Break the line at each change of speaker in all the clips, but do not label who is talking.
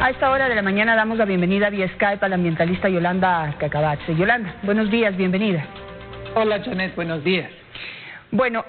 A esta hora de la mañana damos la bienvenida vía Skype a la ambientalista Yolanda Cacabatze. Yolanda, buenos días, bienvenida.
Hola, Janet, buenos días.
Bueno,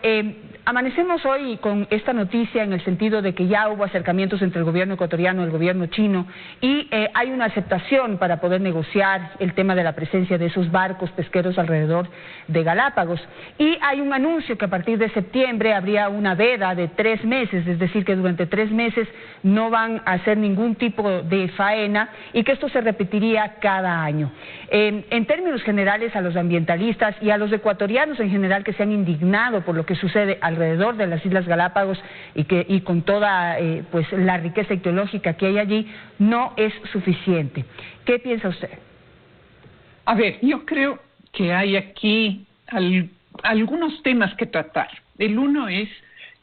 amanecemos hoy con esta noticia en el sentido de que ya hubo acercamientos entre el gobierno ecuatoriano y el gobierno chino y hay una aceptación para poder negociar el tema de la presencia de esos barcos pesqueros alrededor de Galápagos. Y hay un anuncio que a partir de septiembre habría una veda de 3 meses, es decir, que durante 3 meses no van a hacer ningún tipo de faena y que esto se repetiría cada año. En términos generales, a los ambientalistas y a los ecuatorianos en general que se han indignado por lo que sucede alrededor de las Islas Galápagos y con toda pues la riqueza ictiológica que hay allí, no es suficiente. ¿Qué piensa usted?
A ver, yo creo que hay aquí algunos temas que tratar. El uno es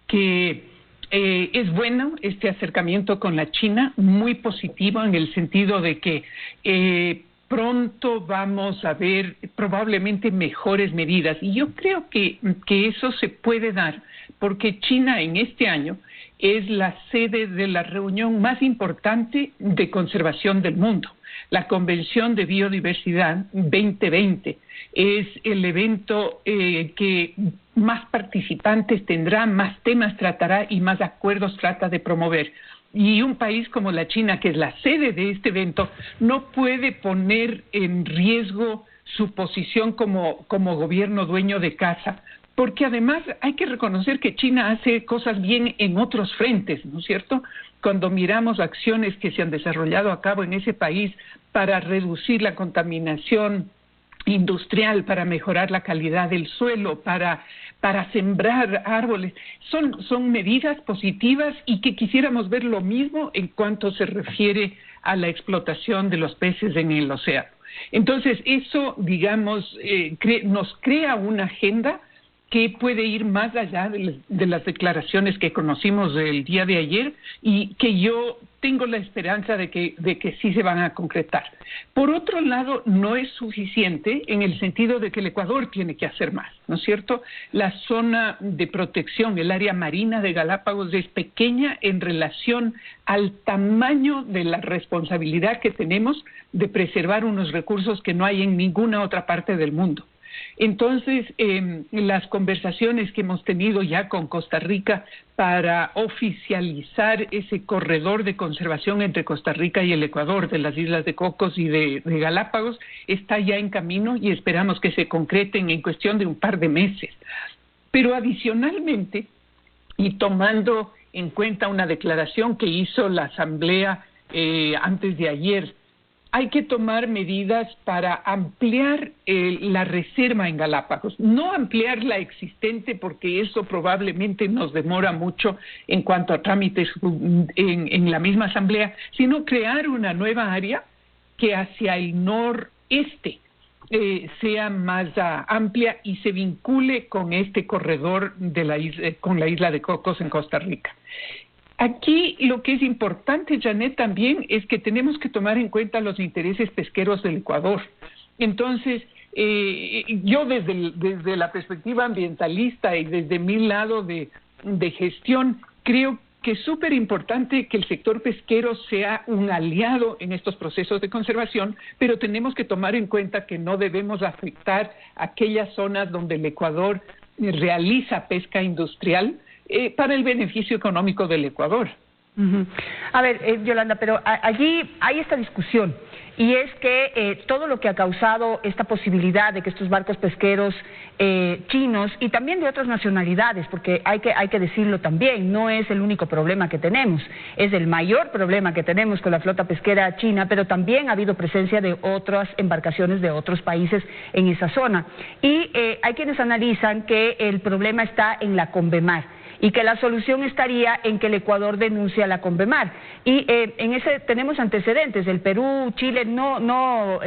que es bueno este acercamiento con la China, muy positivo en el sentido de que pronto vamos a ver probablemente mejores medidas. Y yo creo que eso se puede dar porque China en este año es la sede de la reunión más importante de conservación del mundo. La Convención de Biodiversidad 2020 es el evento que más participantes tendrá, más temas tratará y más acuerdos trata de promover. Y un país como la China, que es la sede de este evento, no puede poner en riesgo su posición como gobierno dueño de casa, porque además hay que reconocer que China hace cosas bien en otros frentes, ¿no es cierto? Cuando miramos acciones que se han desarrollado a cabo en ese país para reducir la contaminación industrial, para mejorar la calidad del suelo, para sembrar árboles, son medidas positivas y que quisiéramos ver lo mismo en cuanto se refiere a la explotación de los peces en el océano. Entonces, eso, digamos, nos crea una agenda que puede ir más allá de las declaraciones que conocimos el día de ayer y que yo tengo la esperanza de que sí se van a concretar. Por otro lado, no es suficiente en el sentido de que el Ecuador tiene que hacer más, ¿no es cierto? La zona de protección, el área marina de Galápagos es pequeña en relación al tamaño de la responsabilidad que tenemos de preservar unos recursos que no hay en ninguna otra parte del mundo. Entonces, las conversaciones que hemos tenido ya con Costa Rica para oficializar ese corredor de conservación entre Costa Rica y el Ecuador de las Islas de Cocos y de Galápagos está ya en camino y esperamos que se concreten en cuestión de un par de meses. Pero adicionalmente, y tomando en cuenta una declaración que hizo la Asamblea antes de ayer, hay que tomar medidas para ampliar la reserva en Galápagos, no ampliar la existente porque eso probablemente nos demora mucho en cuanto a trámites en la misma asamblea, sino crear una nueva área que hacia el noreste sea más amplia y se vincule con este corredor de con la isla de Cocos en Costa Rica. Aquí lo que es importante, Janet, también es que tenemos que tomar en cuenta los intereses pesqueros del Ecuador. Entonces, yo desde la perspectiva ambientalista y desde mi lado de gestión, creo que es súper importante que el sector pesquero sea un aliado en estos procesos de conservación, pero tenemos que tomar en cuenta que no debemos afectar aquellas zonas donde el Ecuador realiza pesca industrial, para el beneficio económico del Ecuador.
A ver, Yolanda, pero allí hay esta discusión y es que todo lo que ha causado esta posibilidad de que estos barcos pesqueros chinos y también de otras nacionalidades, porque hay que decirlo también, no es el único problema que tenemos, es el mayor problema que tenemos con la flota pesquera china, pero también ha habido presencia de otras embarcaciones de otros países en esa zona. Y hay quienes analizan que el problema está en la Convemar y que la solución estaría en que el Ecuador denuncie a la Convemar. Y en ese tenemos antecedentes, el Perú, Chile no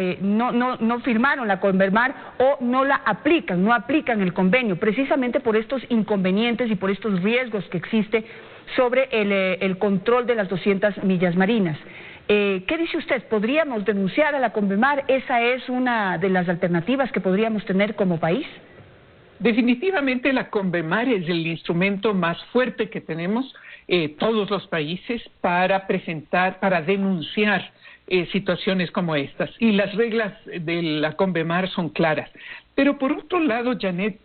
firmaron la Convemar o no la aplican, no aplican el convenio, precisamente por estos inconvenientes y por estos riesgos que existe sobre el control de las 200 millas marinas. ¿Qué dice usted? ¿Podríamos denunciar a la Convemar? ¿Esa es una de las alternativas que podríamos tener como país?
Definitivamente la Convemar es el instrumento más fuerte que tenemos todos los países para denunciar situaciones como estas. Y las reglas de la CONVEMAR son claras. Pero por otro lado, Janet,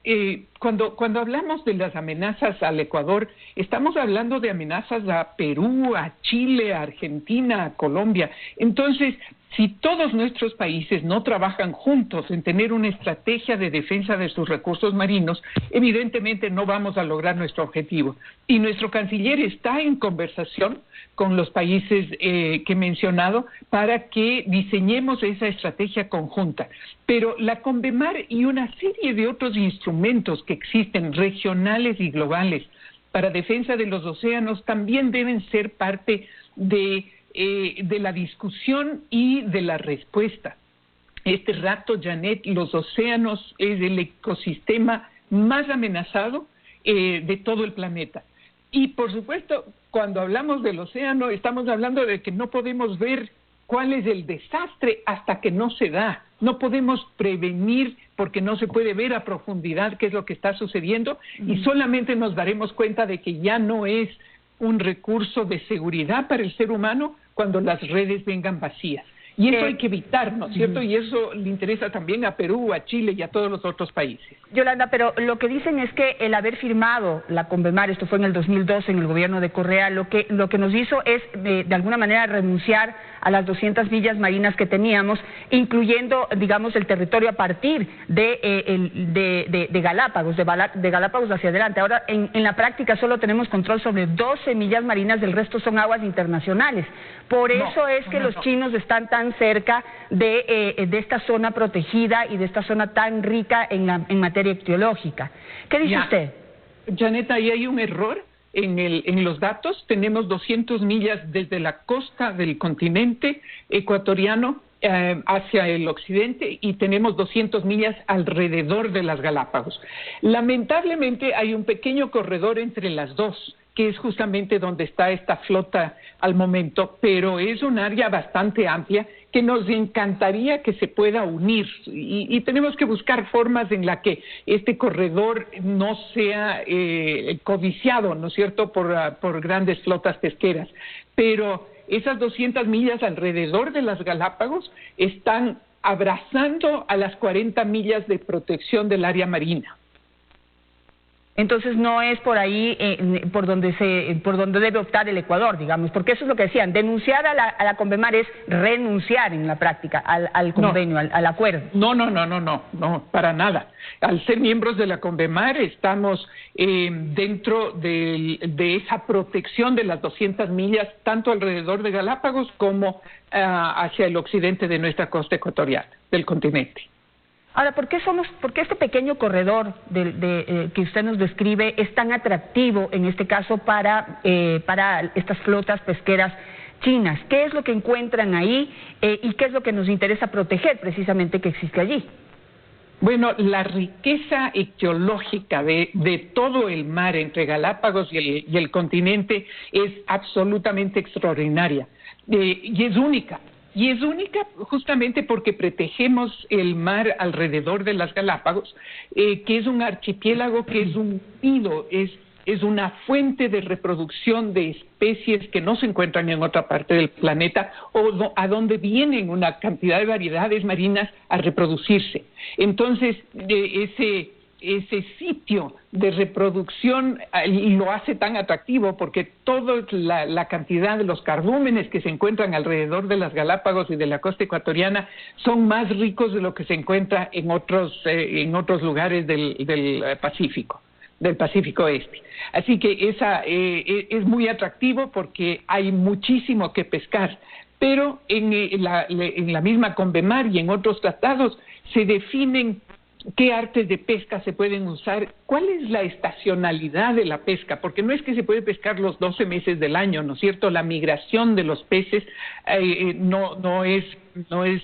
cuando hablamos de las amenazas al Ecuador, estamos hablando de amenazas a Perú, a Chile, a Argentina, a Colombia. Entonces, si todos nuestros países no trabajan juntos en tener una estrategia de defensa de sus recursos marinos, evidentemente no vamos a lograr nuestro objetivo. Y nuestro canciller está en conversación con los países que he mencionado para que diseñemos esa estrategia conjunta. Pero la CONVEMAR y una serie de otros instrumentos que existen, regionales y globales, para defensa de los océanos, también deben ser parte de la discusión y de la respuesta. Este rato, Janet, los océanos es el ecosistema más amenazado de todo el planeta. Y, por supuesto, cuando hablamos del océano, estamos hablando de que no podemos ver cuál es el desastre hasta que no se da. No podemos prevenir porque no se puede ver a profundidad qué es lo que está sucediendo y solamente nos daremos cuenta de que ya no es un recurso de seguridad para el ser humano cuando las redes vengan vacías. Y eso hay que evitar, ¿no es cierto? Y eso le interesa también a Perú, a Chile y a todos los otros países.
Yolanda, pero lo que dicen es que el haber firmado la CONVEMAR, esto fue en el 2012 en el gobierno de Correa, lo que nos hizo es de alguna manera renunciar a las 200 millas marinas que teníamos, incluyendo, digamos, el territorio a partir de Galápagos, de Galápagos hacia adelante. Ahora, en la práctica solo tenemos control sobre 12 millas marinas, del resto son aguas internacionales. Por eso es que los chinos están tan cerca de esta zona protegida y de esta zona tan rica en materia ictiológica. ¿Qué dice usted?
Janet, ahí hay un error en los datos. Tenemos 200 millas desde la costa del continente ecuatoriano hacia el occidente y tenemos 200 millas alrededor de las Galápagos. Lamentablemente hay un pequeño corredor entre las dos, que es justamente donde está esta flota al momento, pero es un área bastante amplia que nos encantaría que se pueda unir y tenemos que buscar formas en la que este corredor no sea codiciado, ¿no es cierto?, por grandes flotas pesqueras. Pero esas 200 millas alrededor de las Galápagos están abrazando a las 40 millas de protección del área marina.
Entonces no es por ahí por donde debe optar el Ecuador, digamos, porque eso es lo que decían, denunciar a la CONVEMAR es renunciar en la práctica al convenio, al acuerdo.
No, para nada. Al ser miembros de la CONVEMAR estamos dentro de esa protección de las 200 millas, tanto alrededor de Galápagos como hacia el occidente de nuestra costa ecuatoriana, del continente.
Ahora, ¿por qué este pequeño corredor que usted nos describe es tan atractivo en este caso para estas flotas pesqueras chinas? ¿Qué es lo que encuentran ahí y qué es lo que nos interesa proteger precisamente que existe allí?
Bueno, la riqueza ictiológica de todo el mar entre Galápagos y el continente es absolutamente extraordinaria y es única. Y es única justamente porque protegemos el mar alrededor de las Galápagos, que es un archipiélago, que es un nido, es una fuente de reproducción de especies que no se encuentran en otra parte del planeta o a donde vienen una cantidad de variedades marinas a reproducirse. Entonces, ese sitio de reproducción lo hace tan atractivo porque toda la cantidad de los cardúmenes que se encuentran alrededor de las Galápagos y de la costa ecuatoriana son más ricos de lo que se encuentra en otros lugares del Pacífico Este. Así que es muy atractivo porque hay muchísimo que pescar, pero en la misma CONVEMAR y en otros tratados se definen qué artes de pesca se pueden usar, cuál es la estacionalidad de la pesca, porque no es que se puede pescar los 12 meses del año, ¿no es cierto? La migración de los peces no es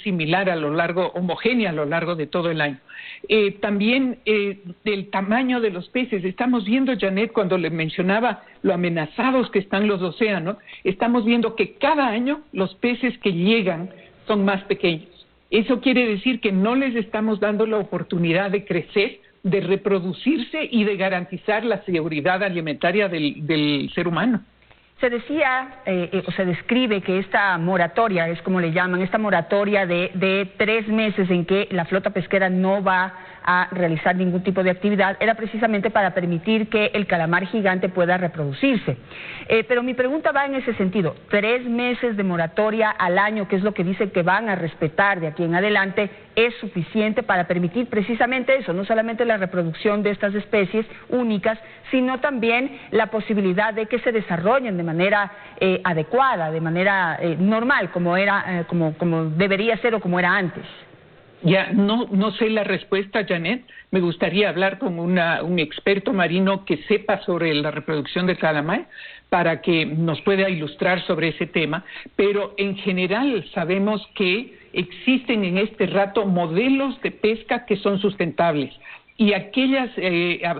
similar homogénea a lo largo de todo el año. También del tamaño de los peces, estamos viendo, Janet, cuando le mencionaba lo amenazados que están los océanos, estamos viendo que cada año los peces que llegan son más pequeños. Eso quiere decir que no les estamos dando la oportunidad de crecer, de reproducirse y de garantizar la seguridad alimentaria del ser humano.
Se decía, o se describe que esta moratoria, es como le llaman, esta moratoria de 3 meses en que la flota pesquera no va a realizar ningún tipo de actividad, era precisamente para permitir que el calamar gigante pueda reproducirse. Pero mi pregunta va en ese sentido, 3 meses de moratoria al año, que es lo que dicen que van a respetar de aquí en adelante, ¿es suficiente para permitir precisamente eso, no solamente la reproducción de estas especies únicas, sino también la posibilidad de que se desarrollen de manera adecuada, de manera normal, como debería ser o como era antes?
Ya, no sé la respuesta, Janet. Me gustaría hablar con un experto marino que sepa sobre la reproducción del calamar para que nos pueda ilustrar sobre ese tema. Pero en general sabemos que existen en este rato modelos de pesca que son sustentables. Y aquellas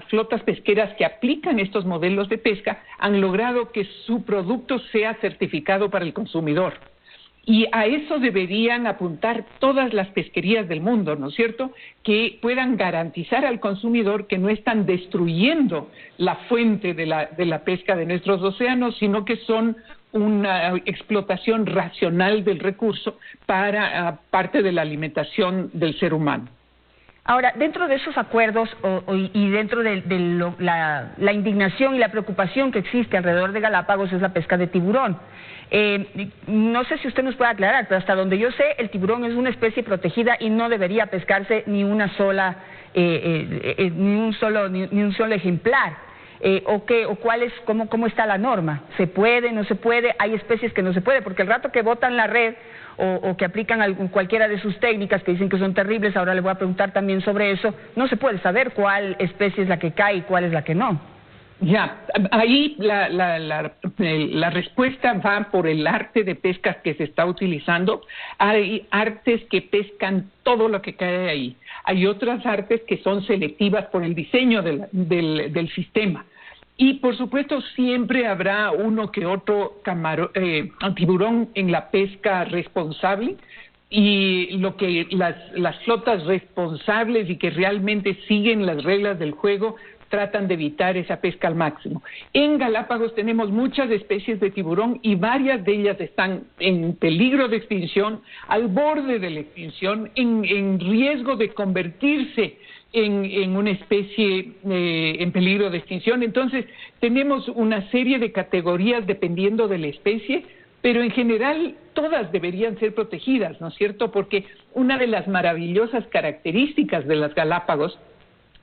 flotas pesqueras que aplican estos modelos de pesca han logrado que su producto sea certificado para el consumidor. Y a eso deberían apuntar todas las pesquerías del mundo, ¿no es cierto?, que puedan garantizar al consumidor que no están destruyendo la fuente de la pesca de nuestros océanos, sino que son una explotación racional del recurso para parte de la alimentación del ser humano.
Ahora, dentro de esos acuerdos y dentro de la indignación y la preocupación que existe alrededor de Galápagos es la pesca de tiburón. No sé si usted nos puede aclarar, pero hasta donde yo sé, el tiburón es una especie protegida y no debería pescarse ni un solo ejemplar. ¿Cómo está la norma? ¿Se puede, no se puede? Hay especies que no se puede, porque el rato que botan la red o que aplican cualquiera de sus técnicas que dicen que son terribles, ahora le voy a preguntar también sobre eso, no se puede saber cuál especie es la que cae y cuál es la que no.
Ya, ahí la respuesta va por el arte de pesca que se está utilizando. Hay artes que pescan todo lo que cae ahí. Hay otras artes que son selectivas por el diseño del sistema. Y por supuesto siempre habrá uno que otro tiburón en la pesca responsable. Y lo que las flotas responsables y que realmente siguen las reglas del juego tratan de evitar esa pesca al máximo. En Galápagos tenemos muchas especies de tiburón y varias de ellas están en peligro de extinción, al borde de la extinción, en riesgo de convertirse en una especie en peligro de extinción. Entonces, tenemos una serie de categorías dependiendo de la especie, pero en general todas deberían ser protegidas, ¿no es cierto? Porque una de las maravillosas características de las Galápagos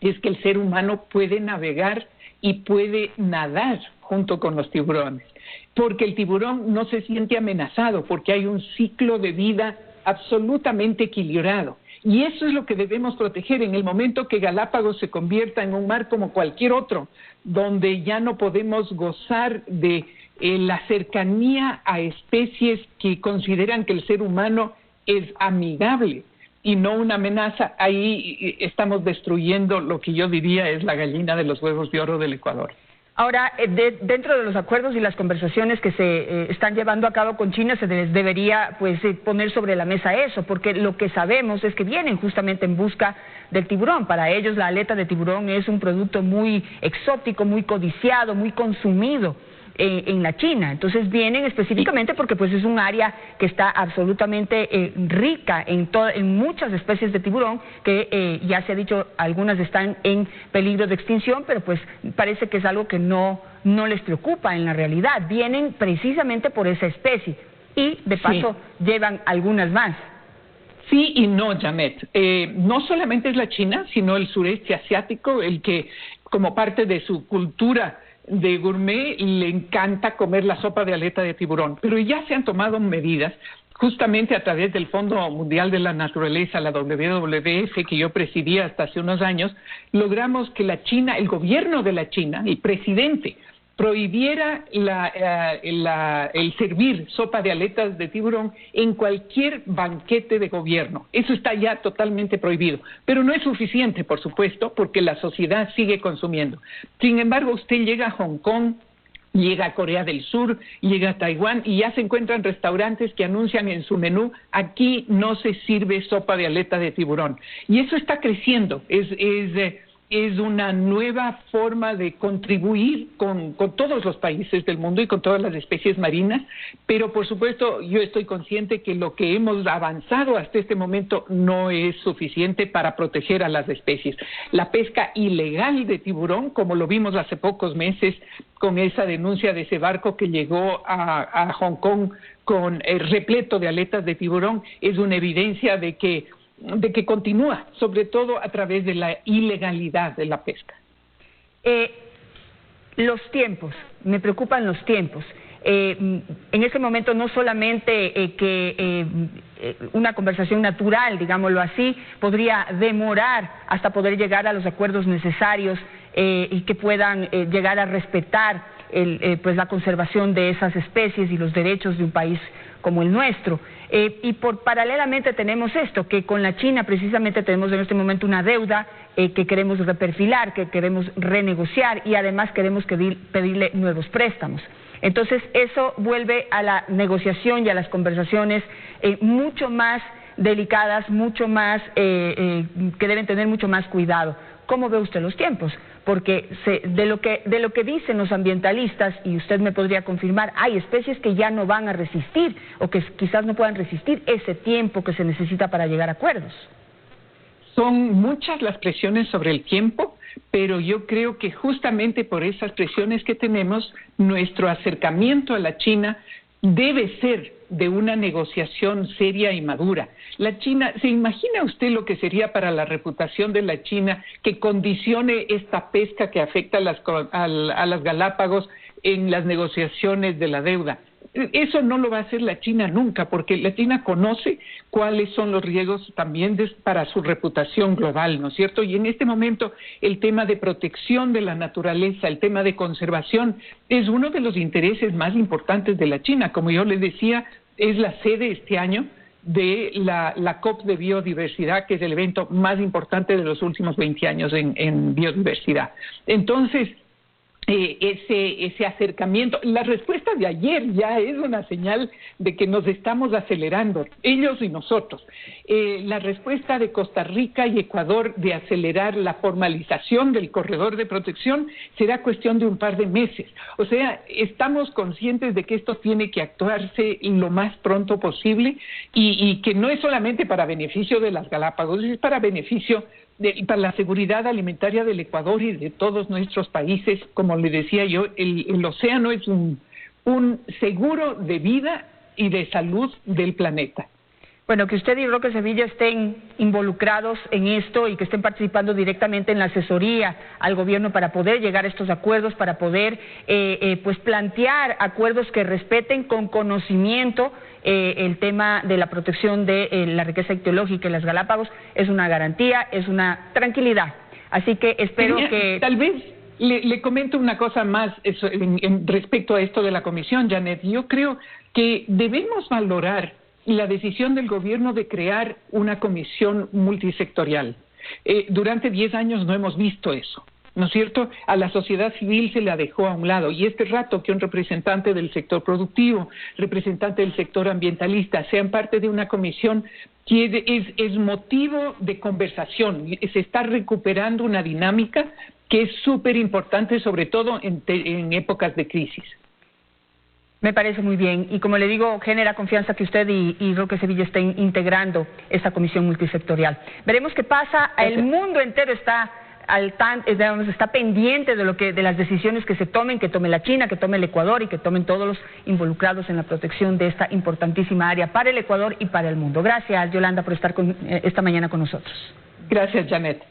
es que el ser humano puede navegar y puede nadar junto con los tiburones, porque el tiburón no se siente amenazado, porque hay un ciclo de vida absolutamente equilibrado. Y eso es lo que debemos proteger en el momento que Galápagos se convierta en un mar como cualquier otro, donde ya no podemos gozar de la cercanía a especies que consideran que el ser humano es amigable y no una amenaza. Ahí estamos destruyendo lo que yo diría es la gallina de los huevos de oro del Ecuador.
Ahora, dentro de los acuerdos y las conversaciones que se están llevando a cabo con China, se les debería poner sobre la mesa eso, porque lo que sabemos es que vienen justamente en busca del tiburón. Para ellos la aleta de tiburón es un producto muy exótico, muy codiciado, muy consumido en la China. Entonces vienen específicamente porque pues es un área que está absolutamente rica en muchas especies de tiburón que ya se ha dicho, algunas están en peligro de extinción, pero pues parece que es algo que no les preocupa en la realidad. Vienen precisamente por esa especie y de paso llevan algunas más.
Sí y no, Janet. No solamente es la China, sino el sureste asiático, el que como parte de su cultura de gourmet le encanta comer la sopa de aleta de tiburón, pero ya se han tomado medidas justamente a través del Fondo Mundial de la Naturaleza, la WWF, que yo presidía hasta hace unos años. Logramos que la China, el gobierno de la China, el presidente, prohibiera el servir sopa de aletas de tiburón en cualquier banquete de gobierno. Eso está ya totalmente prohibido, pero no es suficiente, por supuesto, porque la sociedad sigue consumiendo. Sin embargo, usted llega a Hong Kong, llega a Corea del Sur, llega a Taiwán y ya se encuentran restaurantes que anuncian en su menú: aquí no se sirve sopa de aleta de tiburón. Y eso está creciendo, es una nueva forma de contribuir con todos los países del mundo y con todas las especies marinas, pero por supuesto yo estoy consciente que lo que hemos avanzado hasta este momento no es suficiente para proteger a las especies. La pesca ilegal de tiburón, como lo vimos hace pocos meses con esa denuncia de ese barco que llegó a Hong Kong con repleto de aletas de tiburón, es una evidencia de que continúa, sobre todo a través de la ilegalidad de la pesca.
Los tiempos, me preocupan los tiempos. En ese momento no solamente que una conversación natural, digámoslo así, podría demorar hasta poder llegar a los acuerdos necesarios y que puedan llegar a respetar pues la conservación de esas especies y los derechos de un país como el nuestro. Y paralelamente tenemos esto, que con la China precisamente tenemos en este momento una deuda que queremos reperfilar, que queremos renegociar y además queremos pedirle nuevos préstamos. Entonces eso vuelve a la negociación y a las conversaciones mucho más delicadas, mucho más que deben tener mucho más cuidado. ¿Cómo ve usted los tiempos? Porque de lo que dicen los ambientalistas, y usted me podría confirmar, hay especies que ya no van a resistir o que quizás no puedan resistir ese tiempo que se necesita para llegar a acuerdos.
Son muchas las presiones sobre el tiempo, pero yo creo que justamente por esas presiones que tenemos, nuestro acercamiento a la China debe ser de una negociación seria y madura. La China, ¿se imagina usted lo que sería para la reputación de la China que condicione esta pesca que afecta a las Galápagos en las negociaciones de la deuda? Eso no lo va a hacer la China nunca, porque la China conoce cuáles son los riesgos también para su reputación global, ¿no es cierto? Y en este momento el tema de protección de la naturaleza, el tema de conservación, es uno de los intereses más importantes de la China. Como yo les decía, es la sede este año de la COP de biodiversidad, que es el evento más importante de los últimos 20 años en biodiversidad. Entonces, ese acercamiento, la respuesta de ayer ya es una señal de que nos estamos acelerando, ellos y nosotros. La respuesta de Costa Rica y Ecuador de acelerar la formalización del corredor de protección será cuestión de un par de meses. O sea, estamos conscientes de que esto tiene que actuarse lo más pronto posible y que no es solamente para beneficio de las Galápagos, es para beneficio para la seguridad alimentaria del Ecuador y de todos nuestros países. Como le decía yo, el océano es un seguro de vida y de salud del planeta.
Bueno, que usted y Roque Sevilla estén involucrados en esto y que estén participando directamente en la asesoría al gobierno para poder llegar a estos acuerdos, para poder pues plantear acuerdos que respeten con conocimiento el tema de la protección de la riqueza ictiológica en las Galápagos, es una garantía, es una tranquilidad. Así que espero que...
Tal vez le comento una cosa más respecto a esto de la comisión, Janet. Yo creo que debemos valorar la decisión del gobierno de crear una comisión multisectorial. Durante 10 años no hemos visto eso, ¿no es cierto? A la sociedad civil se la dejó a un lado, y este rato que un representante del sector productivo, representante del sector ambientalista, sean parte de una comisión que es motivo de conversación. Se está recuperando una dinámica que es súper importante, sobre todo en épocas de crisis.
Me parece muy bien, y como le digo, genera confianza que usted y Roque Sevilla estén integrando esta comisión multisectorial. Veremos qué pasa. El mundo entero está está pendiente de las decisiones que se tomen, que tome la China, que tome el Ecuador y que tomen todos los involucrados en la protección de esta importantísima área para el Ecuador y para el mundo. Gracias, Yolanda, por estar esta mañana con nosotros.
Gracias, Janet.